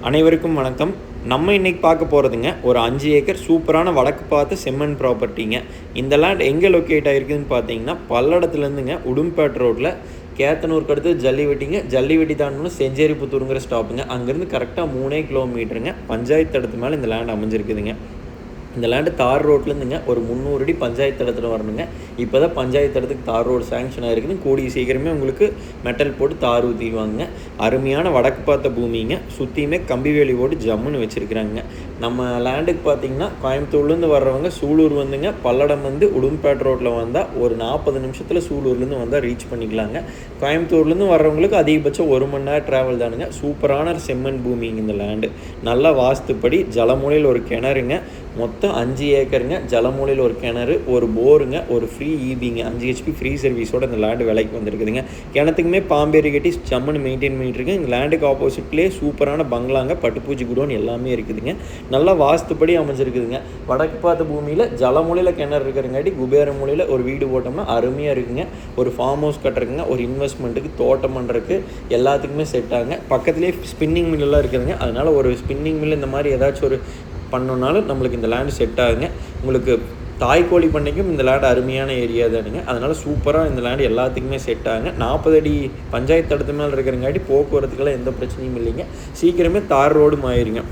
அனைவருக்கும் வணக்கம். நம்ம இன்னைக்கு பார்க்க போகிறதுங்க ஒரு 5 ஏக்கர் சூப்பரான வடக்கு பார்த்த செம்மண் ப்ராப்பர்ட்டிங்க. இந்த லேண்ட் எங்கே லொக்கேட் ஆகிருக்குதுன்னு பார்த்தீங்கன்னா, பல்லடத்துலேருந்துங்க உடும்பேட் ரோட்டில் கேத்தனூருக்கு அடுத்து ஜல்லிவெட்டிங்க. ஜல்லிவெட்டி தாண்டணும் செஞ்சேரிப்புத்தூருங்கிற ஸ்டாப்புங்க. அங்கேருந்து கரெக்டாக 3 கிலோமீட்டருங்க. பஞ்சாயத்து இடத்து மேலே இந்த லேண்ட் அமைஞ்சிருக்குதுங்க. இந்த லேண்டு தார் ரோட்லேருந்துங்க ஒரு 300 அடி பஞ்சாயத்து இடத்துல வரணுங்க. இப்போ தான் பஞ்சாயத்து இடத்துக்கு தார் ரோடு சேங்ஷன் ஆகிருக்குது. கூடிய சீக்கிரமே உங்களுக்கு மெட்டல் போட்டு தார் ஊற்றிடுவாங்க. அருமையான வடக்கு பார்த்த பூமிங்க. சுற்றியுமே கம்பி வேலி போட்டு ஜம்முன்னு வச்சுருக்குறாங்க. நம்ம லேண்டுக்கு பார்த்தீங்கன்னா கோயம்புத்தூர்லேருந்து வர்றவங்க சூலூர் வந்துங்க, பல்லடம் வந்து உடும்பேட் ரோட்டில் வந்தால் ஒரு 40 நிமிஷத்தில் சூலூர்லேருந்து வந்தால் ரீச் பண்ணிக்கலாங்க. கோயம்புத்தூர்லேருந்து வர்றவங்களுக்கு அதிகபட்சம் 1 மணி நேரம் ட்ராவல் தானுங்க. சூப்பரான செம்மண் பூமிங்க இந்த லேண்டு. நல்லா வாஸ்துப்படி ஜலமூலையில் ஒரு கிணறுங்க. மொத்தம் 5 ஏக்கருங்க. ஜலமூலையில் ஒரு கிணறு, ஒரு போருங்க, ஒரு ஃப்ரீ ஈபிங்க. 5 HP ஃப்ரீ சர்வீஸோட இந்த லேண்டு விலைக்கு வந்துருக்குதுங்க. கிணத்துக்குமே பாம்பேரி கட்டி ஜம்முன்னு மெயின்டைன் பண்ணிட்டுருக்கு. இந்த லேண்டுக்கு ஆப்போசிட்லேயே சூப்பரான பங்களாங்க, பட்டுப்பூச்சி குடோன் எல்லாமே இருக்குதுங்க. நல்லா வாஸ்துப்படி அமைஞ்சிருக்குதுங்க. வடக்கு பார்த்த பூமியில் ஜலமூலையில் கிணறு இருக்கிறங்காட்டி குபேர மூலையில் ஒரு வீடு போட்டோம்னா அருமையாக இருக்குங்க. ஒரு ஃபார்ம் ஹவுஸ் கட்டுறதுங்க, ஒரு இன்வெஸ்ட்மெண்ட்டுக்கு, தோட்டம் பண்ணுறதுக்கு எல்லாத்துக்குமே செட் ஆகுங்க. பக்கத்துலேயே ஸ்பின்னிங் மில்லெல்லாம் இருக்குதுங்க. அதனால் ஒரு ஸ்பின்னிங் மில் இந்த மாதிரி ஏதாச்சும் ஒரு பண்ணோன்னாலும் நம்மளுக்கு இந்த லேண்டு செட் ஆகுங்க. உங்களுக்கு தாய்க்கோழி பண்ணைக்கும் இந்த லேண்டு அருமையான ஏரியா தானுங்க. அதனால் சூப்பராக இந்த லேண்டு எல்லாத்துக்குமே செட் ஆகுங்க. 40 அடி பஞ்சாயத்து இடத்து மேலே இருக்கிறங்காட்டி போக்குவரத்துக்கெல்லாம் எந்த பிரச்சனையும் இல்லைங்க. சீக்கிரமே தார் ரோடும் ஆயிருங்க.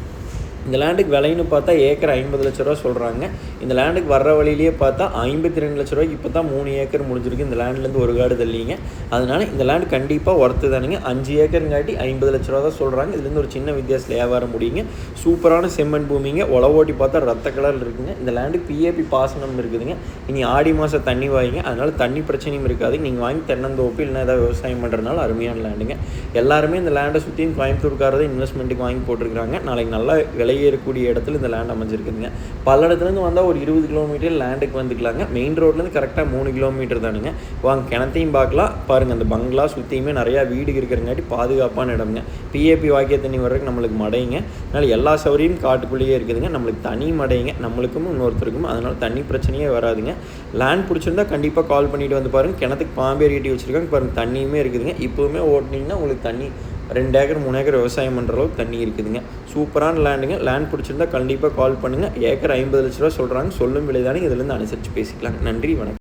இந்த லேண்டுக்கு விலைன்னு பார்த்தா ஏக்கர் 50 லட்ச ரூபா சொல்கிறாங்க. இந்த லேண்டுக்கு வர்ற வழியிலேயே பார்த்தா 52 லட்ச ரூபாய்க்கு இப்போ தான் 3 ஏக்கர் முடிஞ்சிருக்கு. இந்த லேண்ட்லேருந்து ஒரு காடு தள்ளிங்க. அதனால் இந்த லேண்டு கண்டிப்பாக ஒர்த்து தானுங்க. 5 ஏக்கருங்காட்டி 50 லட்ச ரூபா தான் சொல்கிறாங்க. இதுலேருந்து ஒரு சின்ன வித்தியாசத்தில் வியாபாரம் முடியுங்க. சூப்பரான செம்மண் பூமிங்க. உழவோட்டி பார்த்தா ரத்த கலரில் இருக்குங்க. இந்த லேண்டுக்கு PAP பாசனம் இருக்குதுங்க. இனி ஆடி மாதம் தண்ணி வாங்கிங்க. அதனால் தண்ணி பிரச்சனையும் இருக்காது. நீங்கள் வாங்கி தென்னந்தோப்பு இல்லைன்னா ஏதாவது விவசாயம் பண்ணுறதுனால அருமையான லேண்டுங்க. எல்லாருமே இந்த லேண்டை சுற்றியும் கோயம்புத்தூர்காரதை இன்வெஸ்ட்மெண்ட்டுக்கு வாங்கி போட்டிருக்கிறாங்க. நாளைக்கு நல்லா விலையேறக்கூடிய இடத்துல இந்த லேண்ட் அமைஞ்சிருக்குதுங்க. பல்லடத்துலேருந்து வந்தால் ஒரு 20 கிலோமீட்டர் லேண்டுக்கு வந்துக்கலாங்க. மெயின் ரோட்லேருந்து கரெக்டாக 3 கிலோமீட்டர் தானுங்க. வாங்க கிணத்தையும் பார்க்கலாம். பாருங்கள், அந்த பங்களா சுற்றியுமே நிறையா வீடு இருக்கிறங்காட்டி பாதுகாப்பான இடம்ங்க. PAP வாக்கிய தண்ணி வர்றதுக்கு நம்மளுக்கு மடைங்க. அதனால் எல்லா சௌகரியும் காட்டுக்குள்ளேயே இருக்குதுங்க. நம்மளுக்கு தனி மடைங்க, நம்மளுக்கும் இன்னொருத்தருக்கும். அதனால் தண்ணி பிரச்சனையே வராதுங்க. லேண்ட் பிடிச்சிருந்தா கண்டிப்பாக கால் பண்ணிவிட்டு வந்து பாருங்கள். கிணத்துக்கு பாம்பேரி கட்டி வச்சுருக்காங்க பாருங்கள். தண்ணியுமே இருக்குதுங்க. இப்போவுமே ஓட்டினீங்கன்னா உங்களுக்கு தண்ணி 2 ஏக்கர் 3 ஏக்கர் விவசாயம் பண்ணுற அளவுக்கு தண்ணி இருக்குதுங்க. சூப்பரான லேண்டுங்க. லேண்ட் பிடிச்சிருந்தா கண்டிப்பாக கால் பண்ணுங்கள். ஏக்கர் 50 லட்ச ரூபா சொல்கிறாங்க. சொல்லும் விலை தானே, இதுலேருந்து அனுசரித்து பேசிக்கலாங்க. நன்றி, வணக்கம்.